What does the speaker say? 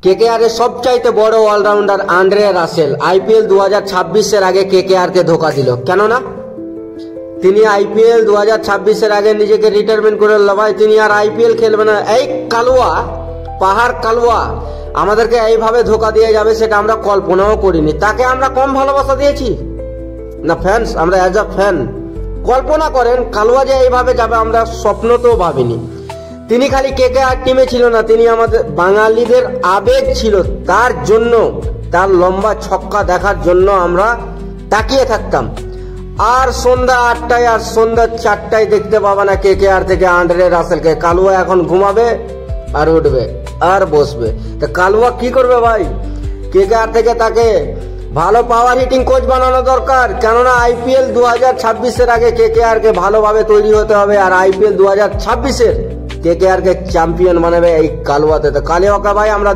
KKR এর সবচাইতে বড় অলরাউন্ডার আন্দ্রে রাসেল আইপিএল 2026 আগে কেকেআর কে ধোকা দিল। কেননা তিনি আইপিএল 2026 আগে নিজেকে রিটায়ারমেন্ট করে ভাই তিনি আর আইপিএল খেলবে না। এই কালুয়া, পাহাড় কালুয়া আমাদেরকে এইভাবে ধোকা দিয়ে যাবে সেটা আমরা কল্পনাও করিনি। তাকে আমরা কম ভালোবাসা দিয়েছি না? ফ্যান্স, আমরা অ্যাজ আ ফ্যান কল্পনা করেন কালুয়া যে এইভাবে যাবে আমরা স্বপ্নতেও ভাবিনি। তিনি খালি কেকেআর টিমে ছিল না, তিনি আমাদের বাঙালিদের আবেগ ছিল। তার জন্য, তার লম্বা ছক্কা দেখার জন্য আমরা তাকিয়ে থাকতাম। আর সন্ধ্যা 8টায় আর সন্ধ্যা 4টায় দেখতে পাবে না কেকেআর থেকে আন্দ্রে রাসেলকে। কালুয়া এখন ঘুমাবে আর উঠবে আর বসবে। তো কালুয়া কি করবে ভাই? কেকেআর থেকে তাকে ভালো পাওয়ার হিটিং কোচ বানানো দরকার। কেননা আইপিএল 2026 আগে কেকেআর কে ভালোভাবে তৈরি হতে হবে। আর আইপিএল 2026 কেকেআর কে চ্যাম্পিয়ন বানাবে এই কালুয়াতে। তো কালুয়াকে ভাই আমরা